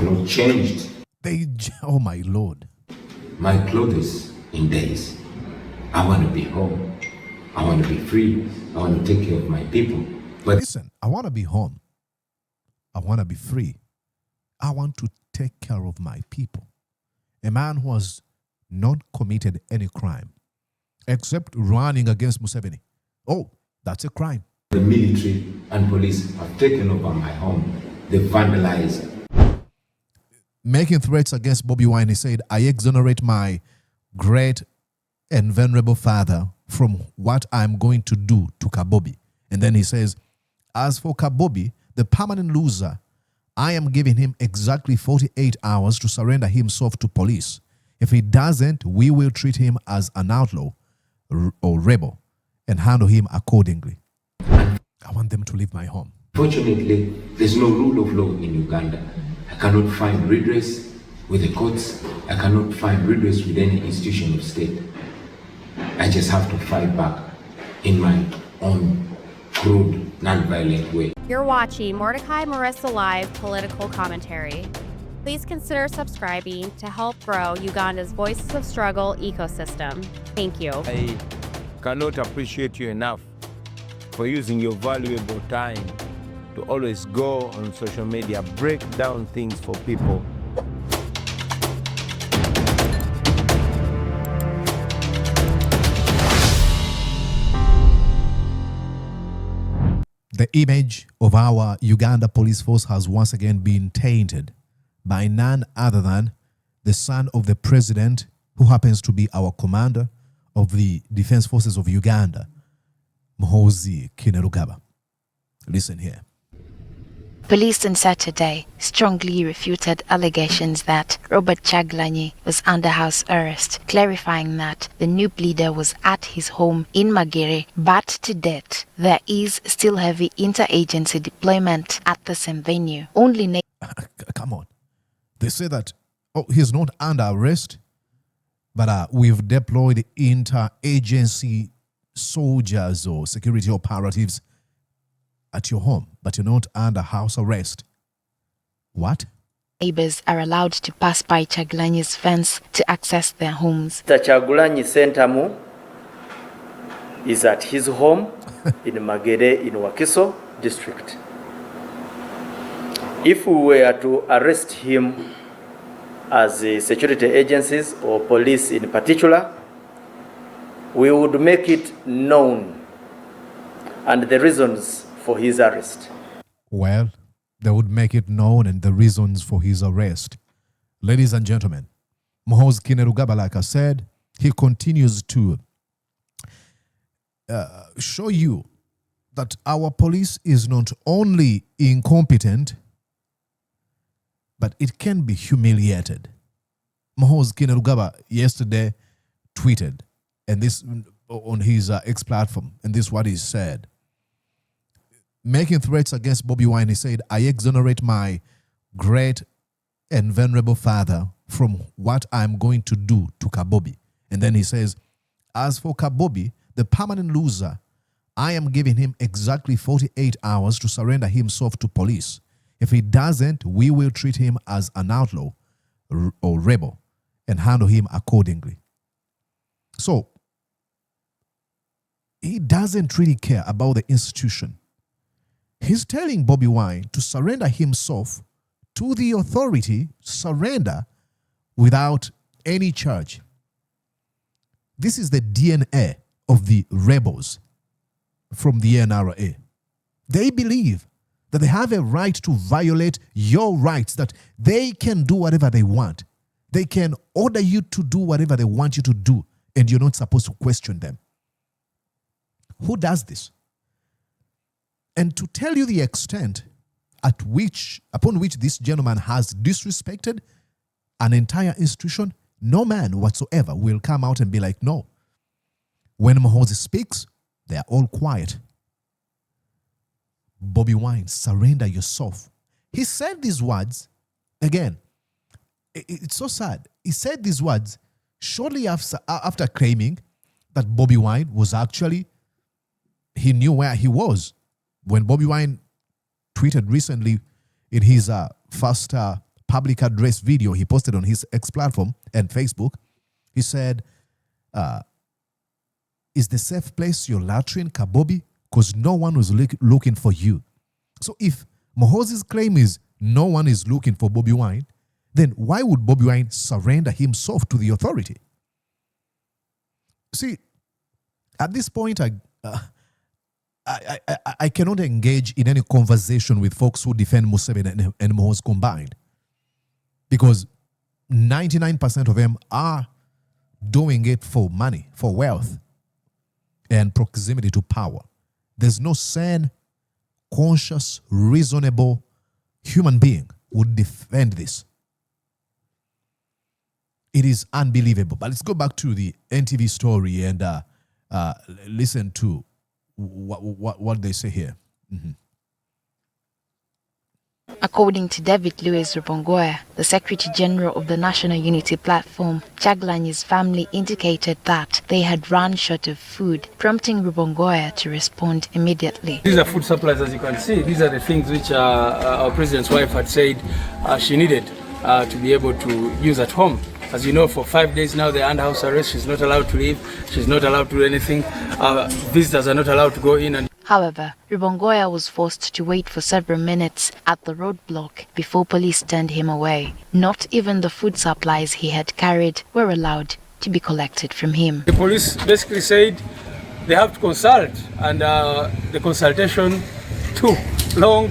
have not changed. Oh my Lord. My clothes in days. I want to be home. I want to be free. I want to take care of my people. But listen, I want to be home. I want to be free. I want to take care of my people. A man who has not committed any crime except running against Museveni. Oh, that's a crime. The military and police have taken over my home. They vandalized. Making threats against Bobi Wine, he said, I exonerate my great and venerable father from what I'm going to do to Kabobi. And then he says, as for Kabobi, the permanent loser, I am giving him exactly 48 hours to surrender himself to police. If he doesn't, we will treat him as an outlaw or rebel and handle him accordingly. I want them to leave my home. Fortunately, there's no rule of law in Uganda. I cannot find redress with the courts. I cannot find redress with any institution of state. I just have to fight back in my own crude, non-violent way. You're watching Mordecai Marissa Live Political Commentary. Please consider subscribing to help grow Uganda's Voices of Struggle ecosystem. Thank you. I cannot appreciate you enough for using your valuable time to always go on social media, break down things for people. The image of our Uganda Police Force has once again been tainted by none other than the son of the president, who happens to be our commander of the Defense Forces of Uganda, Muhoozi Kainerugaba. Listen here. Police on Saturday strongly refuted allegations that Robert Kyagulanyi was under house arrest, clarifying that the new leader was at his home in Magere, but to date, there is still heavy interagency deployment at the same venue. Only come on. They say that, oh, he's not under arrest, but we've deployed interagency soldiers or security operatives at your home, but you're not under house arrest. What? Neighbors are allowed to pass by Kyagulanyi's fence to access their homes. The Kyagulanyi Center is at his home in Magere in Wakiso district. If we were to arrest him as security agencies or police in particular, we would make it known and the reasons for his arrest. Well, they would make it known and the reasons for his arrest. Ladies and gentlemen, Muhoozi Kainerugaba, like I said, he continues to show you that our police is not only incompetent, but it can be humiliated. Muhoozi Kainerugaba yesterday tweeted, and this on his X platform, and this is what he said. Making threats against Bobi Wine, he said, I exonerate my great and venerable father from what I'm going to do to Kabobi. And then he says, as for Kabobi, the permanent loser, I am giving him exactly 48 hours to surrender himself to police. If he doesn't, we will treat him as an outlaw or rebel and handle him accordingly. So, he doesn't really care about the institution. He's telling Bobi Wine to surrender himself to the authority, surrender without any charge. This is the DNA of the rebels from the NRA. They believe that they have a right to violate your rights, that they can do whatever they want. They can order you to do whatever they want you to do, and you're not supposed to question them. Who does this? And to tell you the extent upon which this gentleman has disrespected an entire institution, no man whatsoever will come out and be like, no. When Muhoozi speaks, they are all quiet. Bobi Wine, surrender yourself. He said these words, again, it's so sad. He said these words shortly after claiming that Bobi Wine was actually, he knew where he was. When Bobi Wine tweeted recently in his first public address video he posted on his X platform and Facebook. He said, is the safe place your latrine, Kabobi? Because no one was looking for you. So if Muhoozi's claim is no one is looking for Bobi Wine, then why would Bobi Wine surrender himself to the authority? See, at this point, I cannot engage in any conversation with folks who defend Museveni and Muhoozi combined, because 99% of them are doing it for money, for wealth, and proximity to power. There's no sane, conscious, reasonable human being would defend this. It is unbelievable. But let's go back to the NTV story and listen to what they say here. Mm-hmm. According to David Louis Rubongoya, the Secretary General of the National Unity Platform, Kyagulanyi's family indicated that they had run short of food, prompting Rubongoya to respond immediately. These are food supplies, as you can see. These are the things which our president's wife had said she needed to be able to use at home. As you know, for 5 days now, they're under house arrest. She's not allowed to leave. She's not allowed to do anything. Visitors are not allowed to go in. However, Rubongoya was forced to wait for several minutes at the roadblock before police turned him away. Not even the food supplies he had carried were allowed to be collected from him. The police basically said they have to consult, and the consultation took long.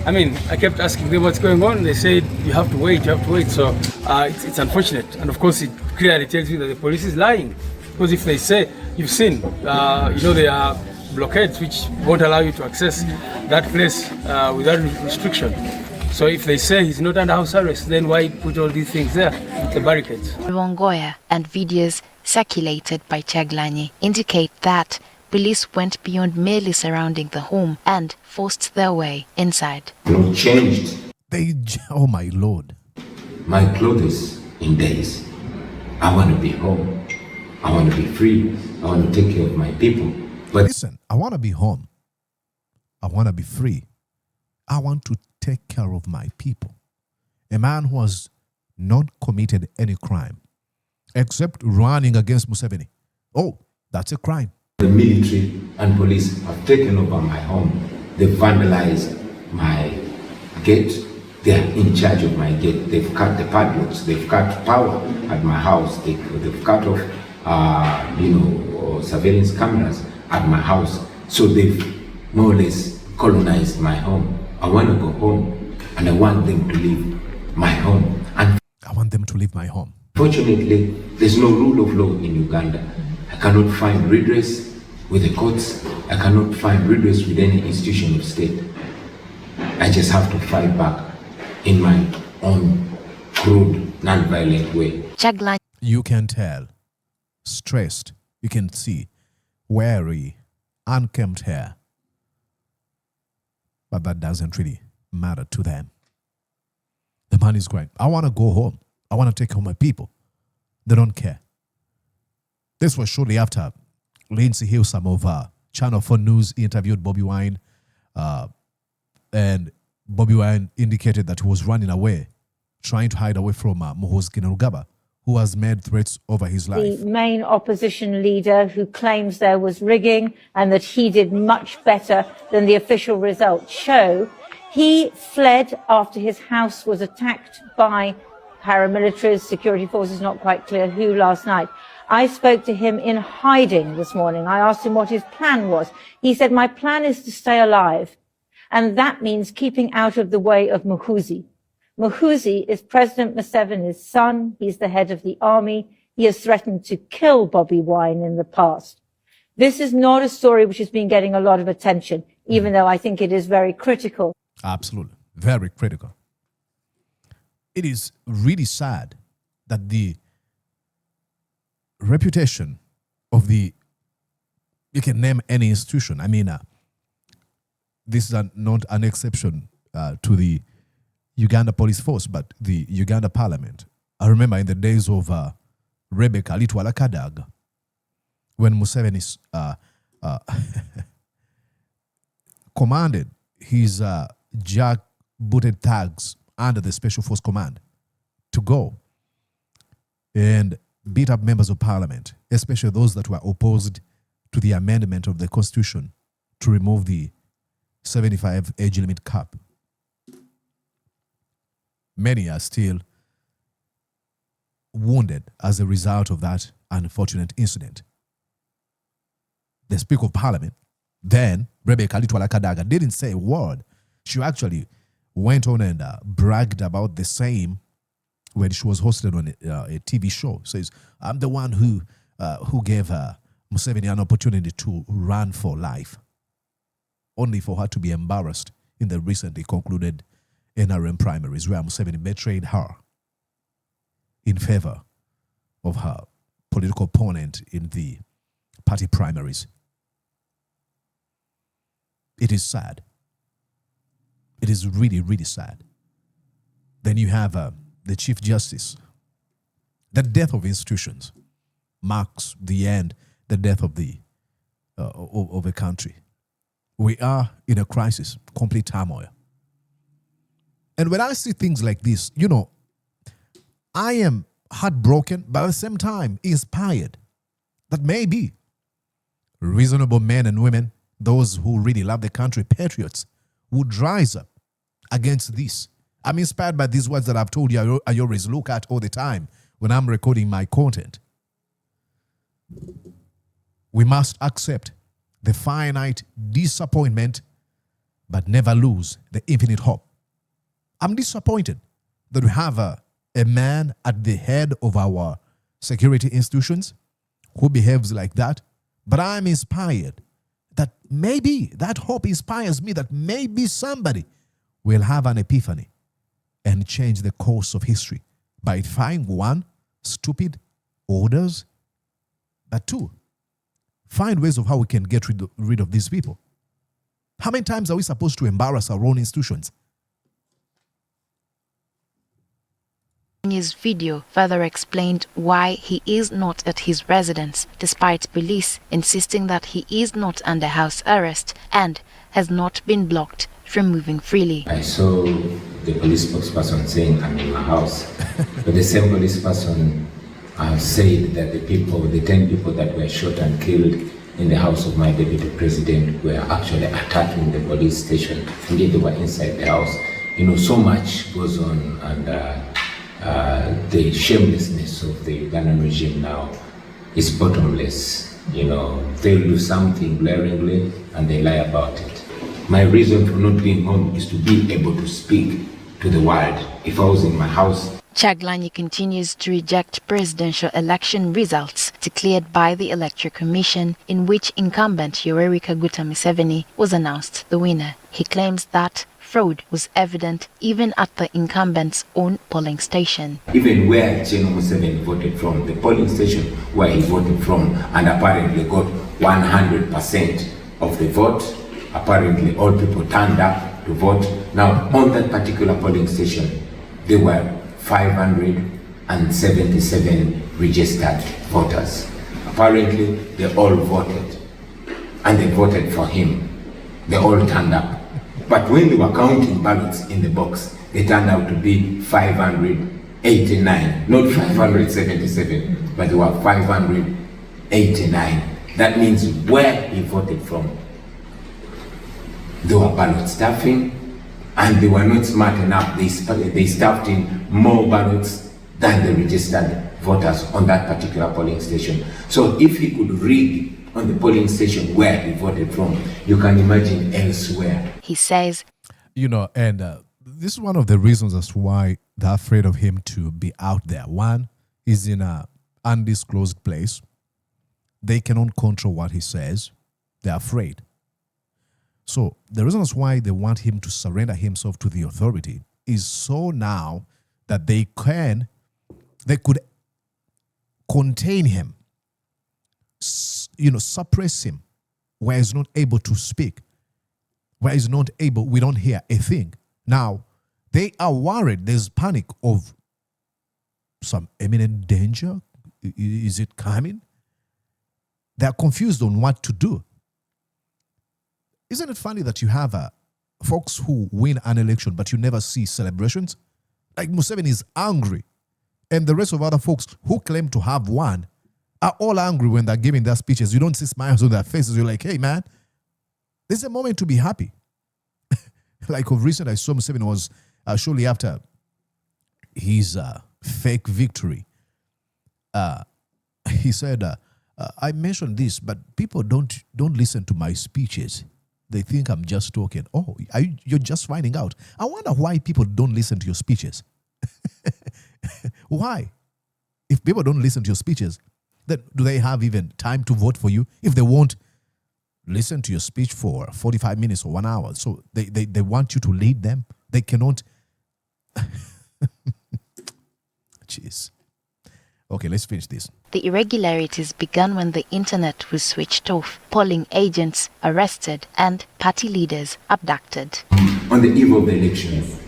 I mean, I kept asking them what's going on. They said, you have to wait, you have to wait. So it's unfortunate. And of course, it clearly tells you that the police is lying. Because if they say, you've seen, there are blockades which won't allow you to access that place without restriction. So if they say he's not under house arrest, then why put all these things there, the barricades? Rubongoya and videos circulated by Kyagulanyi indicate that police went beyond merely surrounding the home and forced their way inside. Not changed. Oh my Lord. My clothes in days. I want to be home. I want to be free. I want to take care of my people. But listen, I want to be home. I want to be free. I want to take care of my people. A man who has not committed any crime except running against Museveni. Oh, that's a crime. The military and police have taken over my home. They've vandalized my gate. They are in charge of my gate. They've cut the padlocks. They've cut power at my house. They've cut off, surveillance cameras at my house. So they've more or less colonized my home. I want to go home, and I want them to leave my home. And I want them to leave my home. Fortunately, there's no rule of law in Uganda. I cannot find redress with the courts. I cannot find redress with any institution of state. I just have to fight back in my own crude, non-violent way. Kyagulanyi. You can tell. Stressed. You can see. Wary. Unkempt hair. But that doesn't really matter to them. The man is crying, I want to go home. I want to take home my people. They don't care. This was shortly after Lindsay Hillsome of Channel 4 News interviewed Bobi Wine. And Bobi Wine indicated that he was running away, trying to hide away from Muhoozi Kainerugaba, who has made threats over his life. The main opposition leader who claims there was rigging and that he did much better than the official results show. He fled after his house was attacked by paramilitaries, security forces, not quite clear who, last night. I spoke to him in hiding this morning. I asked him what his plan was. He said, my plan is to stay alive. And that means keeping out of the way of Muhoozi. Muhoozi is President Museveni's son. He's the head of the army. He has threatened to kill Bobi Wine in the past. This is not a story which has been getting a lot of attention, even though I think it is very critical. Absolutely. Very critical. It is really sad that the reputation of you can name any institution. I mean, this is not an exception to the Uganda Police Force, but the Uganda Parliament. I remember in the days of Rebecca Litwala Kadag, when Museveni commanded his jack-booted thugs under the Special Force Command to go and beat up members of parliament, especially those that were opposed to the amendment of the Constitution to remove the 75 age limit cap. Many are still wounded as a result of that unfortunate incident. The Speaker of Parliament, then Rebecca Litwala-Kadaga, didn't say a word. She actually went on and bragged about the same when she was hosted on a TV show. Says, I'm the one who gave Museveni an opportunity to run for life, only for her to be embarrassed in the recently concluded NRM primaries, where Museveni betrayed her in favor of her political opponent in the party primaries. It is sad. It is really, really sad. Then you have the Chief Justice. The death of institutions marks the end, the death of a country. We are in a crisis, complete turmoil. And when I see things like this, I am heartbroken, but at the same time inspired that maybe reasonable men and women, those who really love the country, patriots, would rise up against this. I'm inspired by these words that I've told you I always look at all the time when I'm recording my content. We must accept the finite disappointment, but never lose the infinite hope. I'm disappointed that we have a man at the head of our security institutions who behaves like that, but I'm inspired that maybe that hope inspires me that maybe somebody will have an epiphany and change the course of history by defying one, stupid orders, but two, find ways of how we can get rid of these people. How many times are we supposed to embarrass our own institutions? His video further explained why he is not at his residence, despite police insisting that he is not under house arrest and has not been blocked from moving freely. I saw the police spokesperson saying I'm in my house, but the same police person said that the 10 people that were shot and killed in the house of my deputy president were actually attacking the police station. Indeed, they were inside the house. So much goes on, and the shamelessness of the Ugandan regime now is bottomless. They'll do something glaringly and they lie about it. My reason for not being home is to be able to speak to the world. If I was in my house. Kyagulanyi continues to reject presidential election results declared by the Electoral Commission, in which incumbent Yoweri Kaguta Museveni was announced the winner. He claims that fraud was evident even at the incumbent's own polling station. Even where General Museveni voted from, the polling station where he voted from, and apparently got 100% of the vote. Apparently all people turned up to vote. Now on that particular polling station, there were 577 registered voters. Apparently they all voted, and they voted for him. They all turned up. But when they were counting ballots in the box, they turned out to be 589, not 577, but they were 589. That means where he voted from, they were ballot stuffing, and they were not smart enough. They stuffed in more ballots than the registered voters on that particular polling station. So if he could rig on the polling station where he voted from, you can imagine elsewhere. He says, this is one of the reasons as to why they're afraid of him to be out there. One, he's in an undisclosed place. They cannot control what he says. They're afraid. So the reasons why they want him to surrender himself to the authority is so now that they could contain him, suppress him, where he's not able to speak, where he's not able, we don't hear a thing. Now, they are worried, there's panic of some imminent danger. Is it coming? They're confused on what to do. Isn't it funny that you have folks who win an election, but you never see celebrations? Like Museveni is angry. And the rest of other folks who claim to have won are all angry when they're giving their speeches. You don't see smiles on their faces. You're like, hey, man, this is a moment to be happy. Like of recent, I saw Museveni was shortly after his fake victory. He said, I mentioned this, but people don't listen to my speeches. They think I'm just talking. Oh, you're just finding out. I wonder why people don't listen to your speeches. Why? If people don't listen to your speeches, then do they have even time to vote for you? If they won't listen to your speech for 45 minutes or 1 hour, so they want you to lead them, they cannot. Jeez. Okay, let's finish this. The irregularities began when the internet was switched off, polling agents arrested, and party leaders abducted. On the eve of the elections,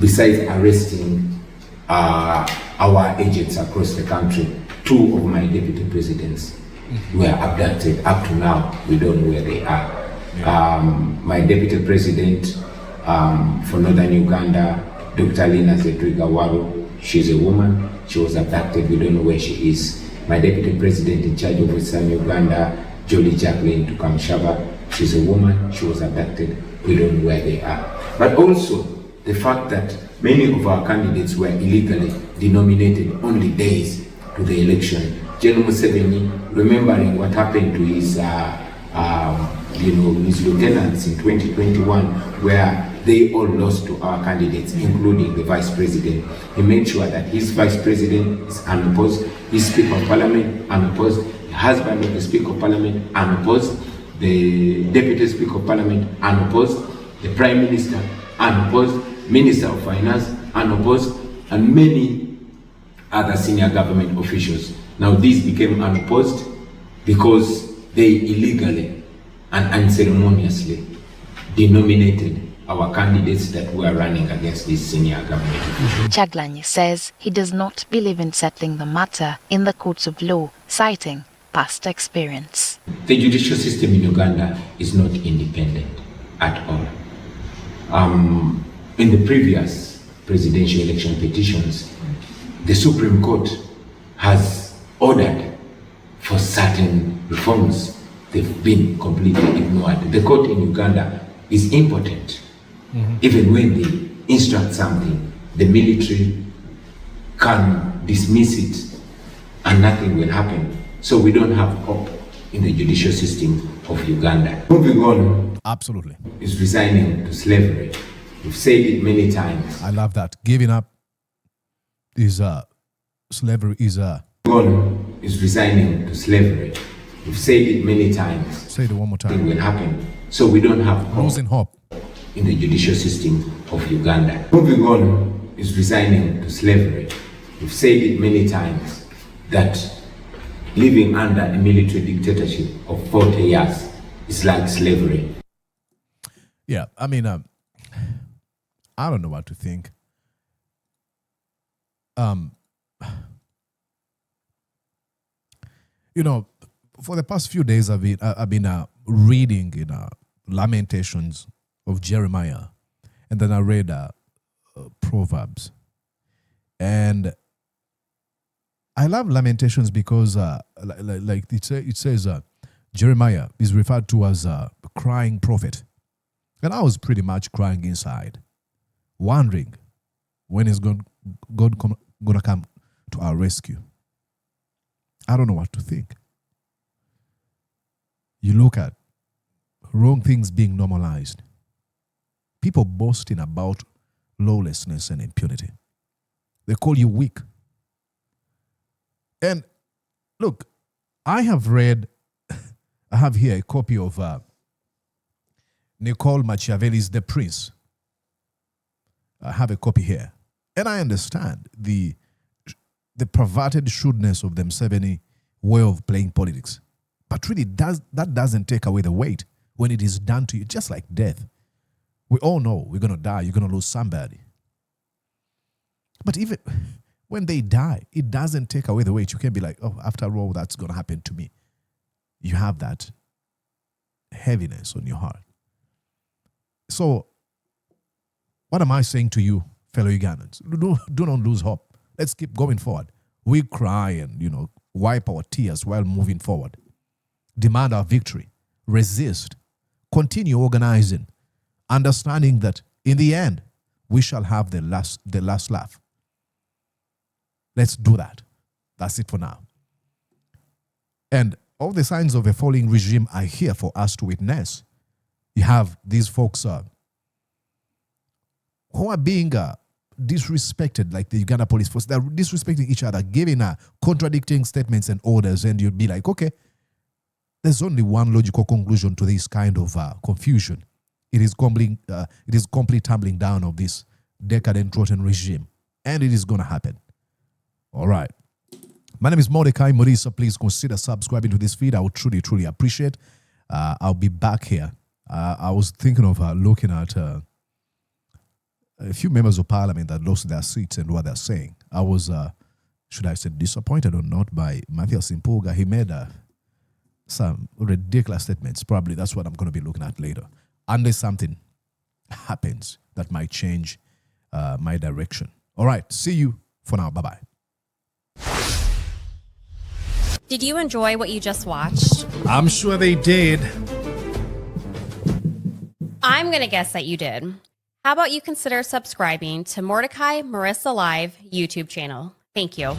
besides arresting our agents across the country, 2 of my deputy presidents were abducted. Up to now, we don't know where they are. My deputy president for Northern Uganda, Dr. Lina Zedrigawaru, she's a woman. She was abducted. We don't know where she is. My deputy president in charge of Western Uganda, Jolie Jacqueline Tukamshaba, she's a woman. She was abducted. We don't know where they are. But also the fact that many of our candidates were illegally denominated only days to the election. General Museveni, remembering what happened to his, his lieutenants in 2021, where they all lost to our candidates, including the vice president. He made sure that his vice president is unopposed, his speaker of parliament unopposed, the husband of the speaker of parliament unopposed, the deputy speaker of parliament unopposed, the prime minister unopposed, minister of finance unopposed, and many other senior government officials. Now these became unopposed because they illegally and unceremoniously denominated our candidates that were running against these senior government officials. Kyagulanyi says he does not believe in settling the matter in the courts of law, citing past experience. The judicial system in Uganda is not independent at all. In the previous presidential election petitions, the Supreme Court has ordered for certain reforms. They've been completely ignored. The court in Uganda is impotent. Even when they instruct something, the military can dismiss it and nothing will happen. So we don't have hope in the judicial system of Uganda. Moving on. Absolutely. Is resigning to slavery. We've said it many times. I love that. Giving up is slavery is is resigning to slavery. We've said it many times. Say it one more time. It will happen. So we don't have hope losing hope in the judicial system of Uganda. Moving on is resigning to slavery. We've said it many times that living under a military dictatorship of 40 years is like slavery. Yeah, I mean, I don't know what to think. For the past few days, I've been reading Lamentations of Jeremiah, and then I read Proverbs, and I love Lamentations because, like it says, Jeremiah is referred to as a crying prophet, and I was pretty much crying inside, wondering when is God gonna come to our rescue. I don't know what to think. You look at wrong things being normalized. People boasting about lawlessness and impunity. They call you weak. And look, I have here a copy of Nicole Machiavelli's The Prince. I have a copy here. And I understand the perverted shrewdness of the Museveni way of playing politics. But really, that doesn't take away the weight when it is done to you, just like death. We all know we're going to die, you're going to lose somebody. But even when they die, it doesn't take away the weight. You can't be like, oh, after all, that's going to happen to me. You have that heaviness on your heart. So What am I saying to you, fellow Ugandans? Do not lose hope. Let's keep going forward. We cry and, wipe our tears while moving forward. Demand our victory. Resist. Continue organizing. Understanding that in the end, we shall have the last laugh. Let's do that. That's it for now. And all the signs of a falling regime are here for us to witness. You have these folks who are being disrespected, like the Uganda Police Force. They're disrespecting each other, giving contradicting statements and orders, and you'd be like, okay, there's only one logical conclusion to this kind of confusion. It is complete tumbling down of this decadent, rotten regime, and it is going to happen. All right. My name is Mordecai Morisa. Please consider subscribing to this feed. I would truly, truly appreciate. I'll be back here. I was thinking of looking at a few members of parliament that lost their seats and what they're saying. I was, should I say disappointed or not, by Matthias Impuga. He made some ridiculous statements. Probably that's what I'm going to be looking at later. Unless something happens that might change my direction. All right. See you for now. Bye-bye. Did you enjoy what you just watched? I'm sure they did. I'm going to guess that you did. How about you consider subscribing to Mordecai Marissa Live YouTube channel? Thank you.